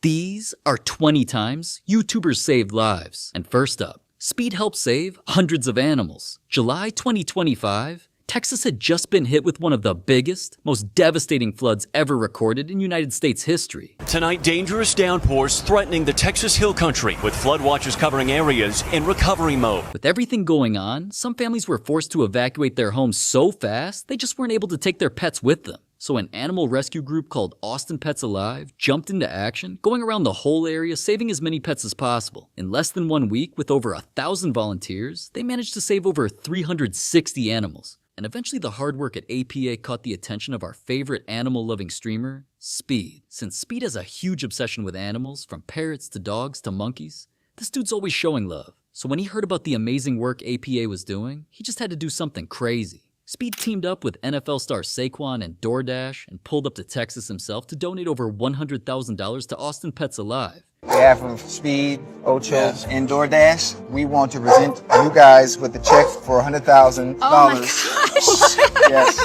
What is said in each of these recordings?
These are 20 times YouTubers saved lives. And first up, Speed helped save hundreds of animals. July 2025, Texas had just been hit with one of the biggest, most devastating floods ever recorded in United States history. Tonight, dangerous downpours threatening the Texas Hill Country, with flood watches covering areas in recovery mode. With everything going on, some families were forced to evacuate their homes so fast, they just weren't able to take their pets with them. So an animal rescue group called Austin Pets Alive jumped into action, going around the whole area saving as many pets as possible. In less than 1 week, with over 1,000 volunteers, they managed to save over 360 animals. And eventually the hard work at APA caught the attention of our favorite animal-loving streamer, Speed. Since Speed has a huge obsession with animals, from parrots to dogs to monkeys, this dude's always showing love. So when he heard about the amazing work APA was doing, he just had to do something crazy. Speed teamed up with NFL star Saquon and DoorDash and pulled up to Texas himself to donate over $100,000 to Austin Pets Alive. On behalf of Speed, Ocho, and DoorDash, we want to present you guys with a check for $100,000. Oh my gosh! Yes.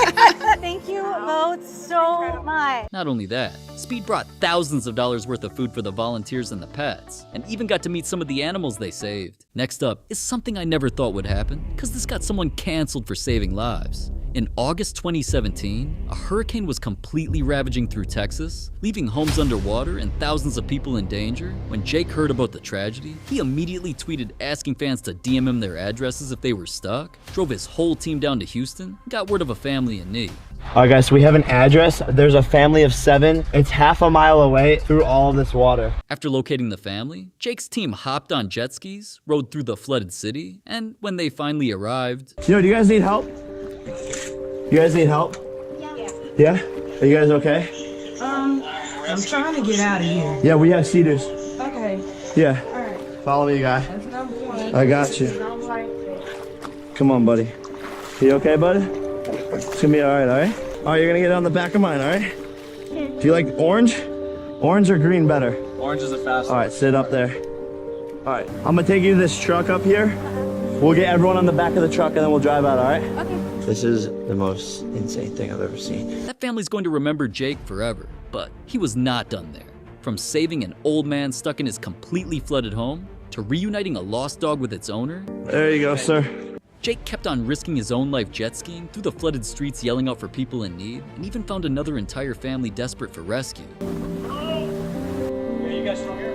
Thank you both so much. Not only that, Speed brought thousands of dollars worth of food for the volunteers and the pets, and even got to meet some of the animals they saved. Next up is something I never thought would happen, because this got someone canceled for saving lives. In August 2017, a hurricane was completely ravaging through Texas, leaving homes underwater and thousands of people in danger. When Jake heard about the tragedy, he immediately tweeted asking fans to DM him their addresses if they were stuck, drove his whole team down to Houston, and got word of a family in need. Alright guys, so we have an address. There's a family of 7. It's half a mile away through all of this water. After locating the family, Jake's team hopped on jet skis, rode through the flooded city, and when they finally arrived... Do you guys need help? You guys need help? Yeah? Are you guys okay? I'm trying to get out of here. Yeah, we have cedars. Okay. Yeah. Alright. Follow me, guy. That's what I'm doing. I got you. Come on, buddy. You okay, bud? It's gonna be alright, alright? Alright, you're gonna get on the back of mine, alright? Do you like orange? Orange or green better? Orange is the fastest. Alright, sit up there. Alright, I'm gonna take you to this truck up here. We'll get everyone on the back of the truck and then we'll drive out, alright? Okay. This is the most insane thing I've ever seen. That family's going to remember Jake forever, but he was not done there. From saving an old man stuck in his completely flooded home, to reuniting a lost dog with its owner. There you go, sir. Jake kept on risking his own life jet skiing through the flooded streets yelling out for people in need, and even found another entire family desperate for rescue. Are you guys from here?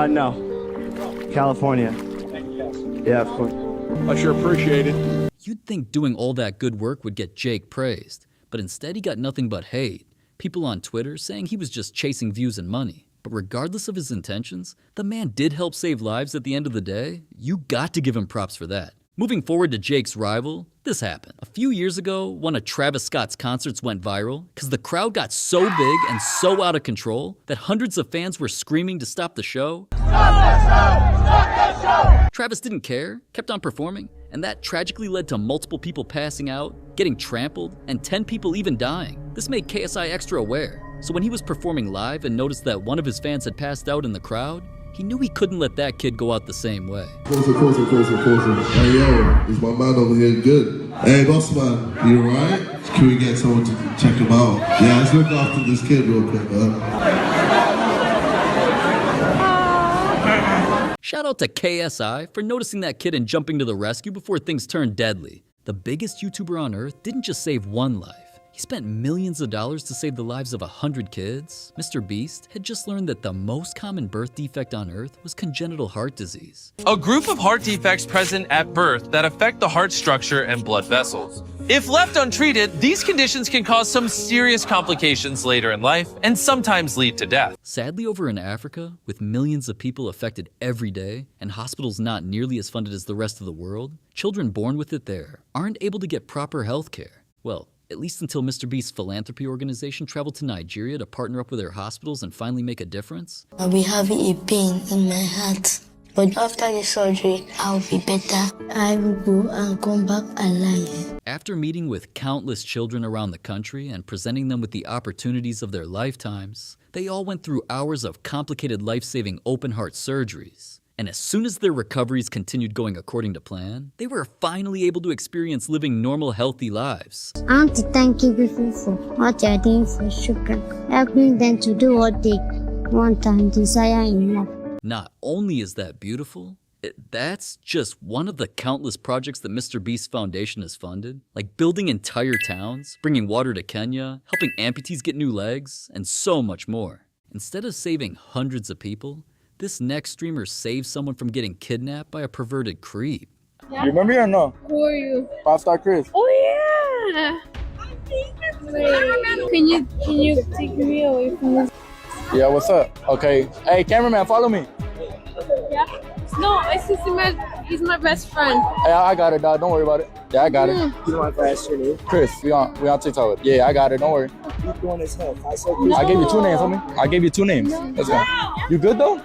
No. California. Thank you guys. Yeah, of course. I sure appreciate it. You'd think doing all that good work would get Jake praised, but instead he got nothing but hate. People on Twitter saying he was just chasing views and money. But regardless of his intentions, the man did help save lives at the end of the day. You got to give him props for that. Moving forward to Jake's rival, this happened. A few years ago, one of Travis Scott's concerts went viral because the crowd got so big and so out of control that hundreds of fans were screaming to stop the show. Stop that show! Stop that show! Travis didn't care, kept on performing, and that tragically led to multiple people passing out, getting trampled, and 10 people even dying. This made KSI extra aware. So when he was performing live and noticed that one of his fans had passed out in the crowd, he knew he couldn't let that kid go out the same way. Closer. Hey yo, is my man over here good? Hey boss man, you alright? Can we get someone to check him out? Yeah, let's look after this kid real quick, man. Shout out to KSI for noticing that kid and jumping to the rescue before things turned deadly. The biggest YouTuber on earth didn't just save one life. He spent millions of dollars to save the lives of 100 kids. MrBeast had just learned that the most common birth defect on earth was congenital heart disease. A group of heart defects present at birth that affect the heart structure and blood vessels. If left untreated, these conditions can cause some serious complications later in life and sometimes lead to death. Sadly, over in Africa, with millions of people affected every day and hospitals not nearly as funded as the rest of the world, children born with it there aren't able to get proper health care. Well, at least until MrBeast's philanthropy organization traveled to Nigeria to partner up with their hospitals and finally make a difference. I'll be having a pain in my heart, but after the surgery, I'll be better. I will go and come back alive. After meeting with countless children around the country and presenting them with the opportunities of their lifetimes, they all went through hours of complicated life-saving open-heart surgeries. And as soon as their recoveries continued going according to plan, they were finally able to experience living normal, healthy lives. I want to thank you people for what you're doing for children, helping them to do what they one time desire in love. Not only is that beautiful, that's just one of the countless projects that MrBeast Foundation has funded, like building entire towns, bringing water to Kenya, helping amputees get new legs, and so much more. Instead of saving hundreds of people, this next streamer saved someone from getting kidnapped by a perverted creep. You remember me or no? Who are you? 5-star Chris. Oh yeah. Wait, can you take me away from this? Yeah, what's up? Okay. Hey, cameraman, follow me. Yeah. No, he's my best friend. Hey, I got it, dog. Don't worry about it. Yeah, I got it. You want to ask your name? Chris, we on TikTok. Yeah, I got it. Don't worry. Keep doing his head. I gave you 2 names, homie. I gave you 2 names. Let's go. You good though?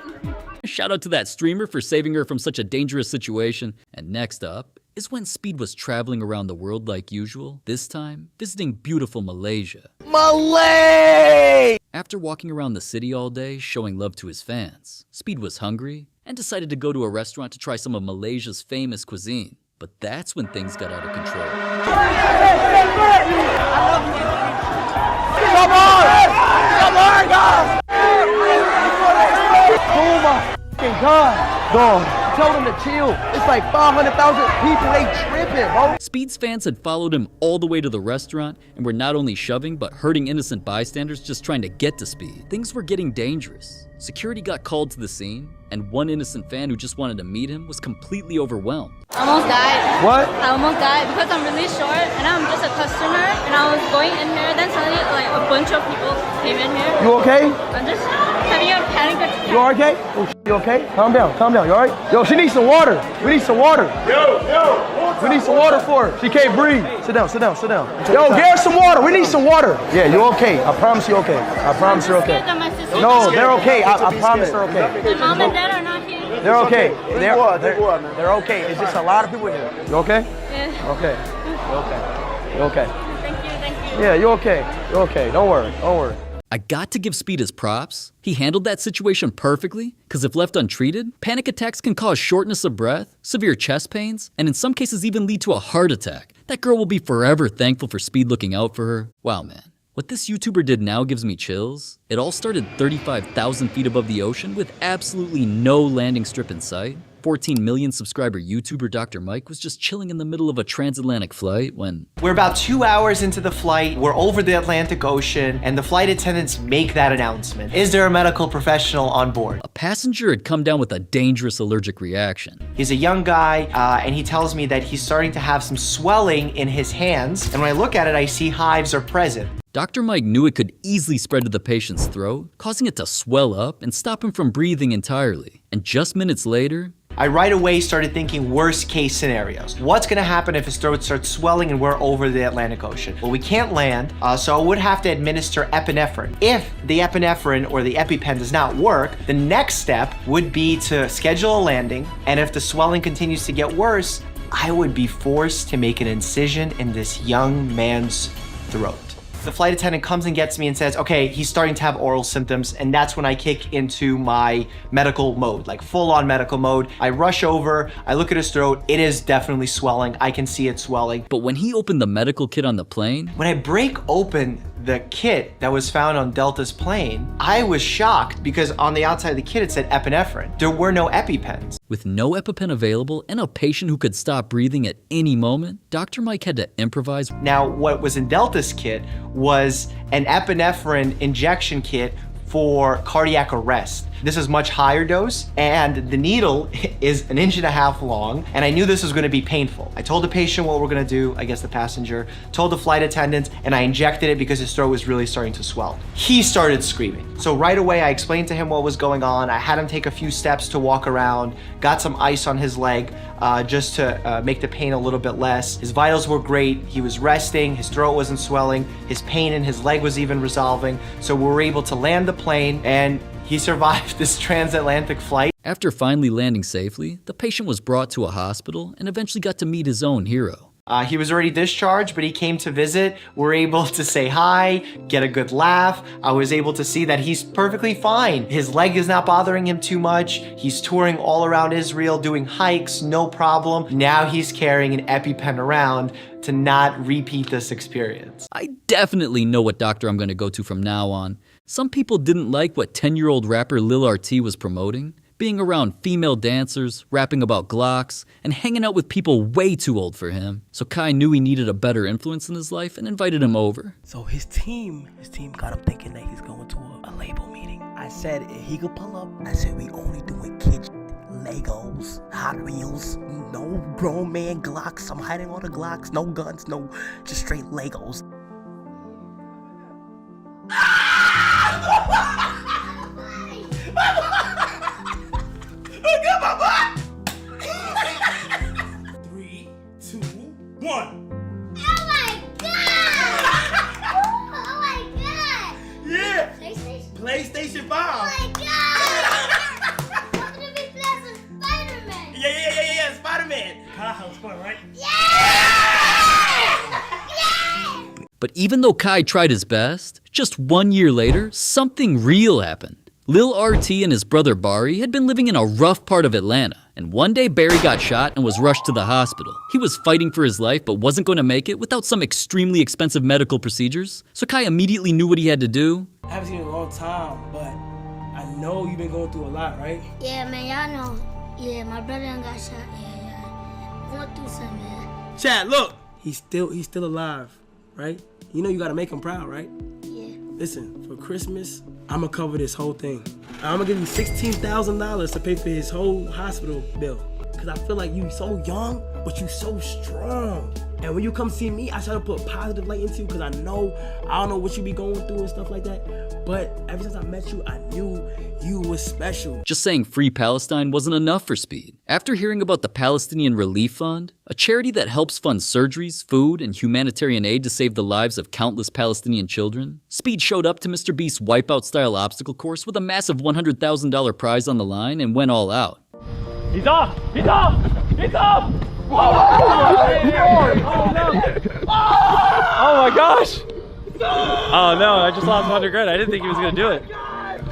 Shout out to that streamer for saving her from such a dangerous situation. And next up is when Speed was traveling around the world like usual, this time visiting beautiful Malaysia. Malay! After walking around the city all day showing love to his fans, Speed was hungry and decided to go to a restaurant to try some of Malaysia's famous cuisine. But that's when things got out of control. Come on, guys! Oh my God, dog. Tell them to chill. It's like 500,000 people. They tripping, bro. Speed's fans had followed him all the way to the restaurant and were not only shoving but hurting innocent bystanders just trying to get to Speed. Things were getting dangerous. Security got called to the scene, and one innocent fan who just wanted to meet him was completely overwhelmed. I almost died. What? I almost died because I'm really short and I'm just a customer and I was going in here. Then suddenly like a bunch of people came in here. You okay? I'm just having a panic attack. You okay? Oh, you okay? Calm down. You all right? Yo, she needs some water. We need some water. We need some water for her. She can't breathe. Sit down. Yo, get her some water. We need some water. Yeah, you okay. I promise you okay. I promise you're okay. No, they're okay. I promise they're okay. My mom and dad are not here. They're okay. They're okay. It's just a lot of people here. You okay? Yeah. Okay. You okay? Thank you. Yeah, you're okay. You're okay. Don't worry. I got to give Speed his props. He handled that situation perfectly, because if left untreated, panic attacks can cause shortness of breath, severe chest pains, and in some cases even lead to a heart attack. That girl will be forever thankful for Speed looking out for her. Wow, man. What this YouTuber did now gives me chills. It all started 35,000 feet above the ocean with absolutely no landing strip in sight. 14 million subscriber YouTuber Dr. Mike was just chilling in the middle of a transatlantic flight when... We're about 2 hours into the flight, we're over the Atlantic Ocean, and the flight attendants make that announcement. Is there a medical professional on board? A passenger had come down with a dangerous allergic reaction. He's a young guy, and he tells me that he's starting to have some swelling in his hands, and when I look at it, I see hives are present. Dr. Mike knew it could easily spread to the patient's throat, causing it to swell up and stop him from breathing entirely. And just minutes later, I right away started thinking worst case scenarios. What's gonna happen if his throat starts swelling and we're over the Atlantic Ocean? Well, we can't land, so I would have to administer epinephrine. If the epinephrine or the EpiPen does not work, the next step would be to schedule a landing, and if the swelling continues to get worse, I would be forced to make an incision in this young man's throat. The flight attendant comes and gets me and says, okay, he's starting to have oral symptoms, and that's when I kick into my medical mode, like full-on medical mode. I rush over, I look at his throat, it is definitely swelling, I can see it swelling. But when he opened the medical kit on the plane, when I break open the kit that was found on Delta's plane, I was shocked because on the outside of the kit it said epinephrine. There were no EpiPens. With no EpiPen available and a patient who could stop breathing at any moment, Dr. Mike had to improvise. Now, what was in Delta's kit was an epinephrine injection kit for cardiac arrest. This is much higher dose, and the needle is 1.5 inches long, and I knew this was gonna be painful. I told the patient what we're gonna do, I guess the passenger, told the flight attendant, and I injected it because his throat was really starting to swell. He started screaming. So right away, I explained to him what was going on. I had him take a few steps to walk around, got some ice on his leg, just to make the pain a little bit less. His vitals were great, he was resting, his throat wasn't swelling, his pain in his leg was even resolving, so we were able to land the plane, and he survived this transatlantic flight. After finally landing safely, the patient was brought to a hospital and eventually got to meet his own hero. He was already discharged, but he came to visit. We're able to say hi, get a good laugh. I was able to see that he's perfectly fine. His leg is not bothering him too much. He's touring all around Israel, doing hikes, no problem. Now he's carrying an EpiPen around to not repeat this experience. I definitely know what doctor I'm going to go to from now on. Some people didn't like what 10-year-old rapper Lil RT was promoting, being around female dancers, rapping about Glocks, and hanging out with people way too old for him. So Kai knew he needed a better influence in his life and invited him over. So his team got him thinking that he's going to a label meeting. I said if he could pull up, I said we only doing kid Legos, Hot Wheels, no grown man Glocks. I'm hiding all the Glocks, no guns, no, just straight Legos. 3, 2, 1. Oh my god! Oh my god! Yeah! PlayStation? PlayStation 5! Oh my god! I'm gonna be playing some Spider-Man! Yeah, Spider-Man! Kai was fun, right? But even though Kai tried his best, just 1 year later, something real happened. Lil RT and his brother Bari had been living in a rough part of Atlanta, and one day Barry got shot and was rushed to the hospital. He was fighting for his life but wasn't going to make it without some extremely expensive medical procedures, so Kai immediately knew what he had to do. I haven't seen you in a long time, but I know you've been going through a lot, right? Yeah, man, y'all know. Yeah, my brother done got shot. Yeah. Going through something, man. Chad, look! He's still alive, right? You know you gotta make him proud, right? Yeah. Listen, for Christmas, I'ma cover this whole thing. I'ma give you $16,000 to pay for his whole hospital bill. Cause I feel like you so young, but you so strong. And when you come see me, I try to put positive light into you because I don't know what you be going through and stuff like that. But ever since I met you, I knew you was special. Just saying free Palestine wasn't enough for Speed. After hearing about the Palestinian Relief Fund, a charity that helps fund surgeries, food, and humanitarian aid to save the lives of countless Palestinian children, Speed showed up to MrBeast's Wipeout-style obstacle course with a massive $100,000 prize on the line and went all out. He's off! He's off! He's off! Oh my gosh! Oh no, I just lost 100 grand. I didn't think he was gonna do it.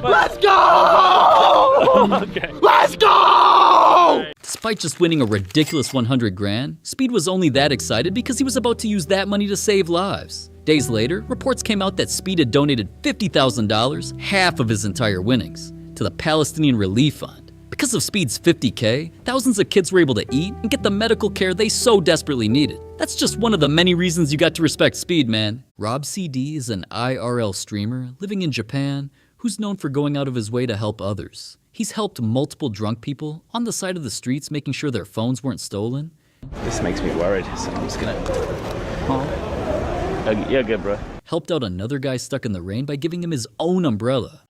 But... Let's go! Okay. Let's go! Despite just winning a ridiculous 100 grand, Speed was only that excited because he was about to use that money to save lives. Days later, reports came out that Speed had donated $50,000, half of his entire winnings, to the Palestinian Relief Fund. Because of Speed's $50K, thousands of kids were able to eat and get the medical care they so desperately needed. That's just one of the many reasons you got to respect Speed, man. Rob CD is an IRL streamer living in Japan who's known for going out of his way to help others. He's helped multiple drunk people on the side of the streets making sure their phones weren't stolen. This makes me worried, so I'm just gonna... Oh. Yeah, good, bro. Helped out another guy stuck in the rain by giving him his own umbrella.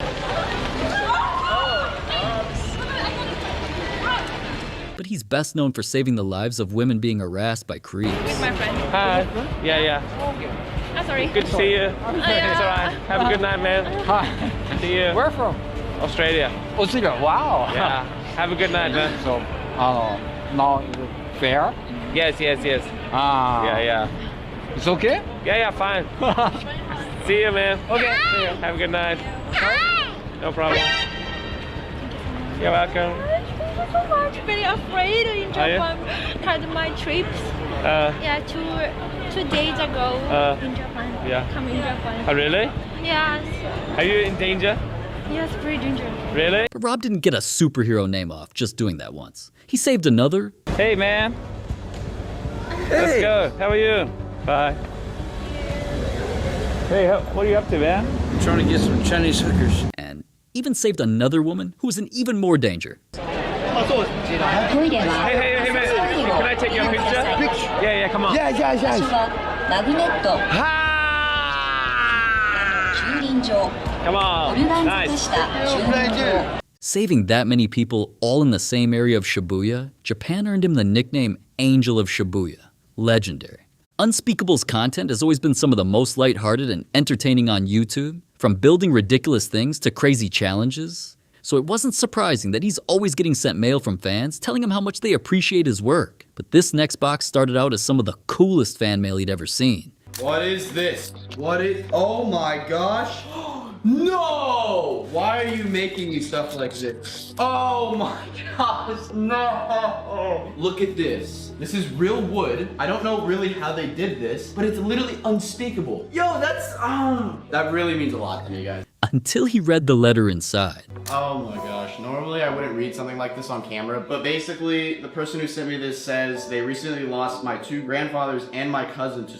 But he's best known for saving the lives of women being harassed by creeps. With my friend. Hi. Yeah. I'm sorry. Good to see you. It's alright. Have a good night, man. Hi. See you. Where from? Australia. Australia. Wow. Yeah. Have a good night, man. So, now is it fair? Yes. Yeah. It's okay? Yeah, fine. See you, man. Okay. See you. Have a good night. No problem. You're welcome. Thank you so much. Very afraid in Japan. Had my trips. Two days ago in Japan. Yeah. Come in Japan. Oh, really? Yes. Are you in danger? Yes, very dangerous. Really? But Rob didn't get a superhero name off just doing that once. He saved another. Hey, man. Hey. Let's go. How are you? Bye. Hey, what are you up to, man? I'm trying to get some Chinese hookers. And even saved another woman who was in even more danger. Hey, man. Can I take your picture? Yeah, come on. Come on. Nice. Saving that many people all in the same area of Shibuya, Japan earned him the nickname Angel of Shibuya. Legendary. Unspeakable's content has always been some of the most lighthearted and entertaining on YouTube, from building ridiculous things to crazy challenges. So it wasn't surprising that he's always getting sent mail from fans telling him how much they appreciate his work. But this next box started out as some of the coolest fan mail he'd ever seen. What is this? Oh my gosh. No! Why are you making me stuff like this? Oh my gosh, no! Look at this. This is real wood. I don't know really how they did this, but it's literally unspeakable. Yo, that's, that really means a lot to me, guys. until he read the letter inside. Oh my gosh, normally I wouldn't read something like this on camera, but basically the person who sent me this says they recently lost my 2 grandfathers and my cousin to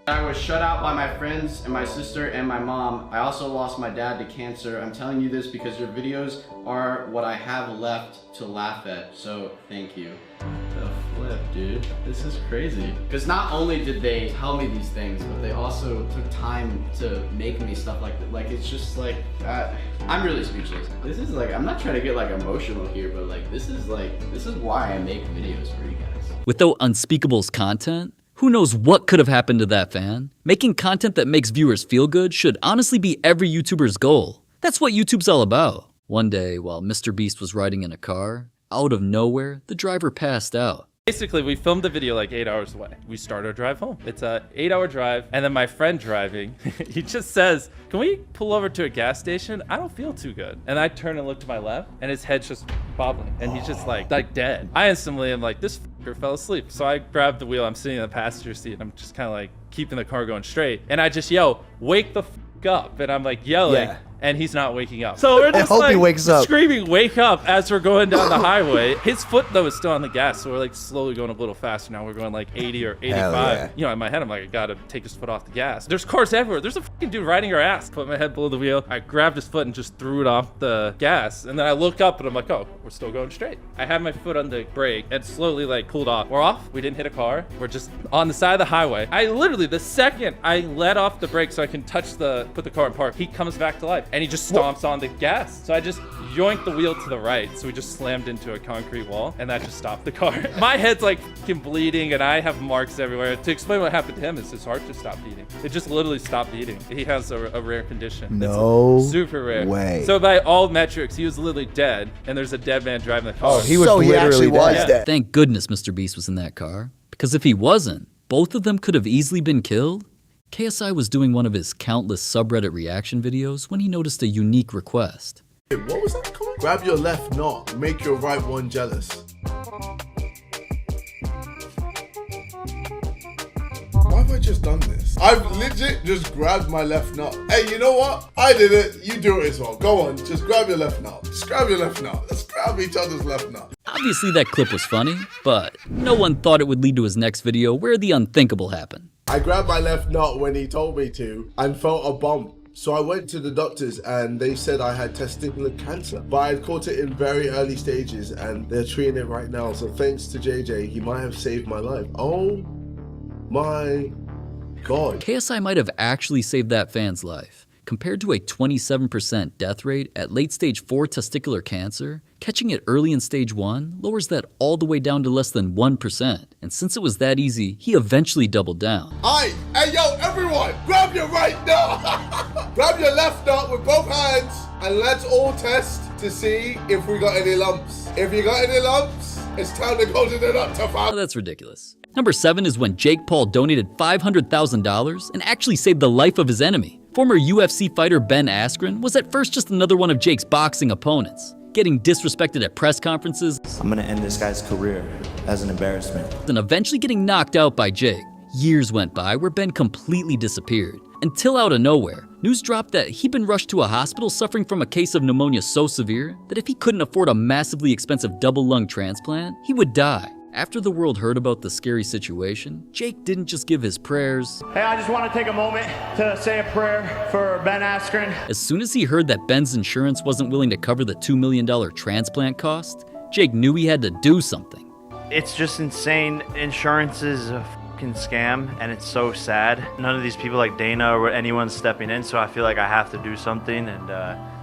I was shut out by my friends and my sister and my mom. I also lost my dad to cancer. I'm telling you this because your videos are what I have left to laugh at, so thank you. The flip, dude. This is crazy. Because not only did they tell me these things, but they also took time to make me stuff like that. Like, it's just like, I'm really speechless. This is like, I'm not trying to get like emotional here, but like, this is why I make videos for you guys. Without Unspeakable's content, who knows what could have happened to that fan? Making content that makes viewers feel good should honestly be every YouTuber's goal. That's what YouTube's all about. One day, while MrBeast was riding in a car, out of nowhere, the driver passed out. Basically, we filmed the video like 8 hours away. We start our drive home. It's a 8-hour drive, and then my friend driving, he just says, "Can we pull over to a gas station? I don't feel too good." And I turn and look to my left, and his head's just bobbling, and he's just like dead. I instantly am like, this fucker fell asleep. So I grab the wheel. I'm sitting in the passenger seat. I'm just kind of like keeping the car going straight, and I just yell, "Wake the fuck up!" And I'm like yelling. Yeah. And he's not waking up. So we're just I hope he wakes up. Screaming, "Wake up!" as we're going down the highway. His foot though is still on the gas, so we're like slowly going a little faster now. We're going like 80 or 85. Yeah. You know, in my head, I'm like, I gotta take his foot off the gas. There's cars everywhere. There's a fucking dude riding our ass. Put my head below the wheel. I grabbed his foot and just threw it off the gas. And then I look up and I'm like, oh, we're still going straight. I had my foot on the brake and slowly like pulled off. We're off. We didn't hit a car. We're just on the side of the highway. I literally, the second I let off the brake so I can put the car in park, he comes back to life and he just stomps on the gas. So I just yoinked the wheel to the right, so we just slammed into a concrete wall, and that just stopped the car. My head's like fucking bleeding, and I have marks everywhere. To explain what happened to him is his heart just stopped beating. It just literally stopped beating. He has a rare condition. No super rare way. So by all metrics, he was literally dead, and there's a dead man driving the car. Oh, he was literally dead. Thank goodness MrBeast was in that car, because if he wasn't, both of them could have easily been killed. KSI was doing one of his countless subreddit reaction videos when he noticed a unique request. What was that called? Grab your left knot, make your right one jealous. Why have I just done this? I've legit just grabbed my left knot. Hey, you know what? I did it. You do it as well. Go on, just grab your left knot. Just grab your left knot. Let's grab each other's left knot. Obviously that clip was funny, but no one thought it would lead to his next video where the unthinkable happened. I grabbed my left knot when he told me to and felt a bump. So I went to the doctors and they said I had testicular cancer, but I had caught it in very early stages and they're treating it right now. So thanks to JJ, he might have saved my life. Oh my God. KSI might have actually saved that fan's life. Compared to a 27% death rate at late stage 4 testicular cancer, catching it early in stage 1 lowers that all the way down to less than 1%. And since it was that easy, he eventually doubled down. Hey yo, everyone, grab your right knot. Grab your left knot with both hands and let's all test to see if we got any lumps. If you got any lumps, it's time to go to the doctor. Oh, that's ridiculous. Number 7 is when Jake Paul donated $500,000 and actually saved the life of his enemy. Former UFC fighter Ben Askren was at first just another one of Jake's boxing opponents, getting disrespected at press conferences. I'm gonna end this guy's career as an embarrassment. And eventually getting knocked out by Jake. Years went by where Ben completely disappeared, until out of nowhere, news dropped that he'd been rushed to a hospital suffering from a case of pneumonia so severe that if he couldn't afford a massively expensive double lung transplant, he would die. After the world heard about the scary situation, Jake didn't just give his prayers. Hey, I just want to take a moment to say a prayer for Ben Askren. As soon as he heard that Ben's insurance wasn't willing to cover the $2 million transplant cost, Jake knew he had to do something. It's just insane. Insurance is a fucking scam, and it's so sad. None of these people like Dana or anyone stepping in, so I feel like I have to do something, and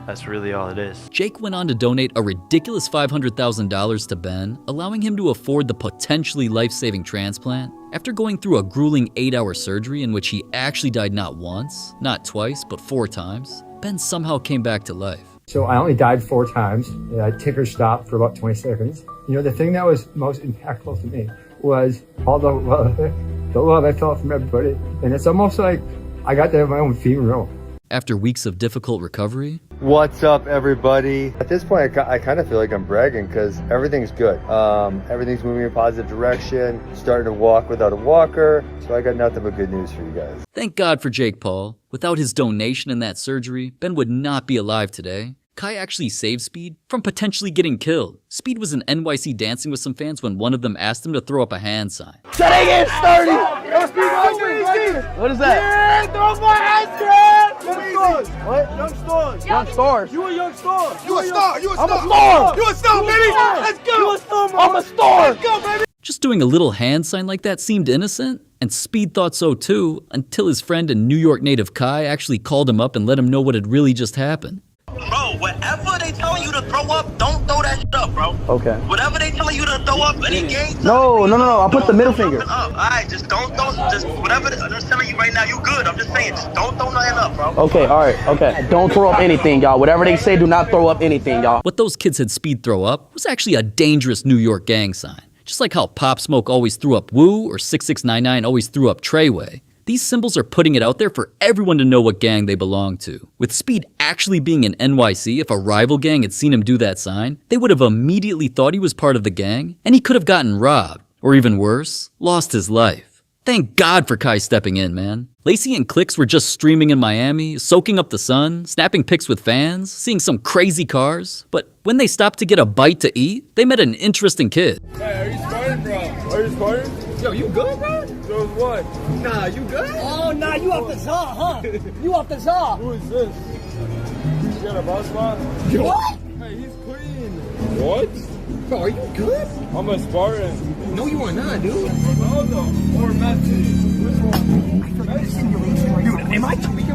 that's really all it is. Jake went on to donate a ridiculous $500,000 to Ben, allowing him to afford the potentially life-saving transplant. After going through a grueling 8-hour surgery in which he actually died not once, not twice, but 4 times, Ben somehow came back to life. So I only died 4 times. I ticker stopped for about 20 seconds. You know, the thing that was most impactful to me was all the love I felt from everybody. And it's almost like I got to have my own funeral. After weeks of difficult recovery. What's up, everybody? At this point, I kind of feel like I'm bragging because everything's good. Everything's moving in a positive direction, starting to walk without a walker. So I got nothing but good news for you guys. Thank God for Jake Paul. Without his donation and that surgery, Ben would not be alive today. Kai actually saved Speed from potentially getting killed. Speed was in NYC dancing with some fans when one of them asked him to throw up a hand sign. That ain't sturdy! What is that? Yeah, throw my ice cream! What? Young stars. Young stars. You a young star. You a star. You a I'm star. a star. You a star, baby. Let's go. You a star, man. I'm a star. Let's go, baby. Just doing a little hand sign like that seemed innocent, and Speed thought so too, until his friend and New York native Kai actually called him up and let him know what had really just happened. Bro, whatever they telling you to throw up, don't throw that shit up, bro. Okay. Whatever they telling you to throw up, any game. No. I put the middle finger. Alright, just don't, just whatever they're telling you right now, you good. I'm just saying, just don't throw nothing up, bro. Okay, all right, okay. Don't throw up anything, y'all. Whatever they say, do not throw up anything, y'all. What those kids had Speed throw up was actually a dangerous New York gang sign. Just like how Pop Smoke always threw up Woo or 6699 always threw up Treyway. These symbols are putting it out there for everyone to know what gang they belong to. With Speed actually being in NYC, if a rival gang had seen him do that sign, they would have immediately thought he was part of the gang, and he could have gotten robbed, or even worse, lost his life. Thank God for Kai stepping in, man. Lacey and Clicks were just streaming in Miami, soaking up the sun, snapping pics with fans, seeing some crazy cars. But when they stopped to get a bite to eat, they met an interesting kid. Hey, are you sparring, bro? Are you sparring? Yo, you good, bro? So what? Nah, you good? Oh, nah, you off the Zaw, huh? You off the Zaw. Who is this? You got a boss spot? What? Hey, he's clean. What? Bro, are you good? I'm a sparring. No, you are not, dude. Ronaldo or Messi? Which one? Dude, am I tweaking?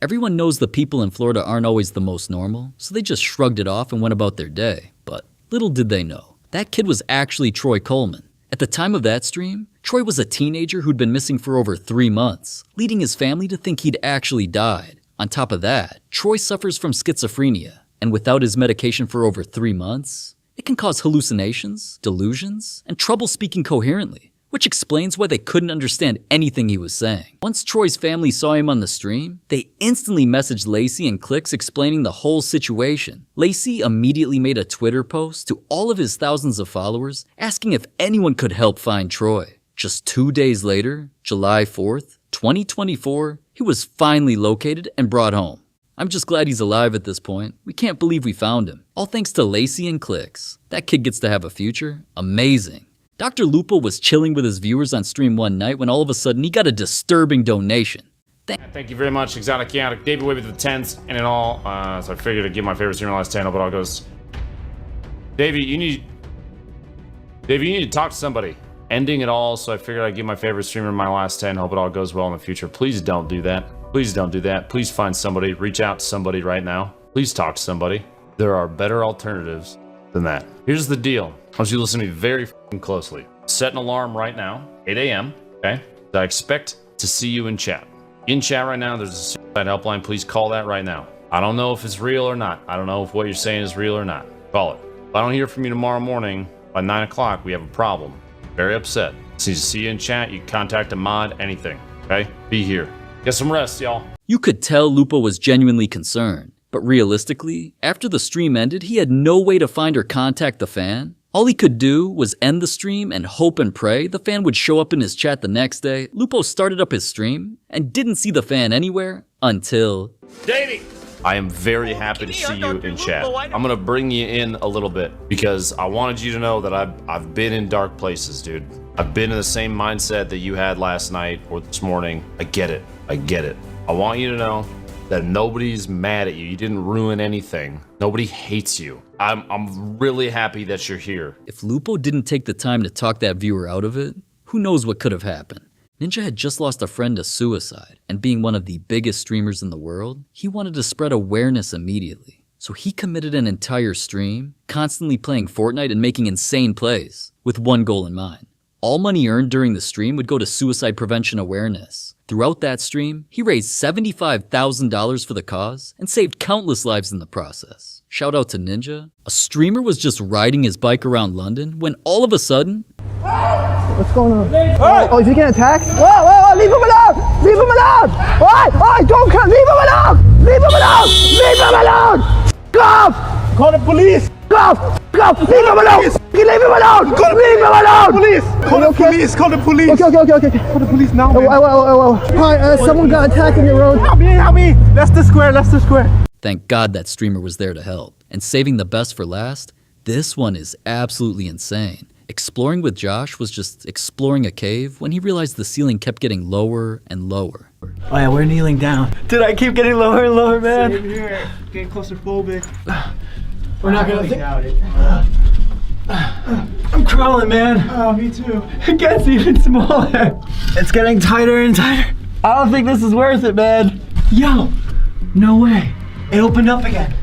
Everyone knows the people in Florida aren't always the most normal, so they just shrugged it off and went about their day. But little did they know, that kid was actually Troy Coleman. At the time of that stream, Troy was a teenager who'd been missing for over 3 months, leading his family to think he'd actually died. On top of that, Troy suffers from schizophrenia, and without his medication for over 3 months, it can cause hallucinations, delusions, and trouble speaking coherently, which explains why they couldn't understand anything he was saying. Once Troy's family saw him on the stream, they instantly messaged Lacey and Clicks explaining the whole situation. Lacey immediately made a Twitter post to all of his thousands of followers asking if anyone could help find Troy. Just 2 days later, July 4th, 2024, he was finally located and brought home. I'm just glad he's alive at this point. We can't believe we found him. All thanks to Lacey and Clicks. That kid gets to have a future. Amazing. DrLupo was chilling with his viewers on stream one night when all of a sudden he got a disturbing donation. Thank you very much, Exotic Chaotic. David Way with the 10s and in all. So I figured I'd give my favorite streamer last 10. Hope it all goes. Davey, you need to talk to somebody. Ending it all, so I figured I'd give my favorite streamer my last 10. Hope it all goes well in the future. Please don't do that. Please don't do that. Please find somebody. Reach out to somebody right now. Please talk to somebody. There are better alternatives than that. Here's the deal. I want you to listen to me very closely. Set an alarm right now, 8 a.m., okay? I expect to see you in chat. In chat right now, there's a suicide helpline. Please call that right now. I don't know if it's real or not. I don't know if what you're saying is real or not. Call it. If I don't hear from you tomorrow morning, by 9 o'clock, we have a problem. Very upset. So you see you in chat, you contact a mod, anything, okay? Be here. Get some rest, y'all. You could tell Lupo was genuinely concerned, but realistically, after the stream ended, he had no way to find or contact the fan. All he could do was end the stream and hope and pray the fan would show up in his chat the next day. Lupo started up his stream and didn't see the fan anywhere until... Davey! I am very happy to see you in chat. I'm gonna bring you in a little bit because I wanted you to know that I've been in dark places, dude. I've been in the same mindset that you had last night or this morning. I get it. I get it. I want you to know that nobody's mad at you. You didn't ruin anything. Nobody hates you. I'm really happy that you're here. If Lupo didn't take the time to talk that viewer out of it, who knows what could have happened. Ninja had just lost a friend to suicide, and being one of the biggest streamers in the world, he wanted to spread awareness immediately. So he committed an entire stream, constantly playing Fortnite and making insane plays, with one goal in mind. All money earned during the stream would go to suicide prevention awareness. Throughout that stream, he raised $75,000 for the cause and saved countless lives in the process. Shout out to Ninja. A streamer was just riding his bike around London when all of a sudden... What's going on? Oh, is he getting attacked? Whoa, leave him alone! Leave him alone! Alright, don't come! Leave him alone! Leave him alone! Leave him alone! Go! Call the police! Go! Leave him alone! Leave him alone! Leave him alone! Police! Call the police! Call the police! Okay. Call the police now, man. Hi, someone got attacked in the road. Help me! That's the square. Thank God that streamer was there to help. And saving the best for last, this one is absolutely insane. Exploring with Josh was just exploring a cave when he realized the ceiling kept getting lower and lower. Oh yeah, we're kneeling down. Dude, I keep getting lower and lower, man. Same here. Getting claustrophobic. We're not gonna doubt it. I'm crawling, man. Oh, me too. It gets even smaller. It's getting tighter and tighter. I don't think this is worth it, man. Yo, no way. It opened up again.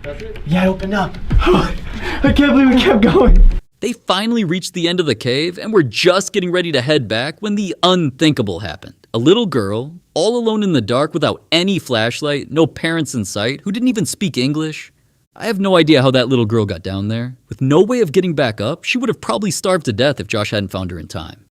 That's it? Yeah, it opened up. I can't believe we kept going. They finally reached the end of the cave and were just getting ready to head back when the unthinkable happened. A little girl, all alone in the dark without any flashlight, no parents in sight, who didn't even speak English. I have no idea how that little girl got down there. With no way of getting back up, she would have probably starved to death if Josh hadn't found her in time.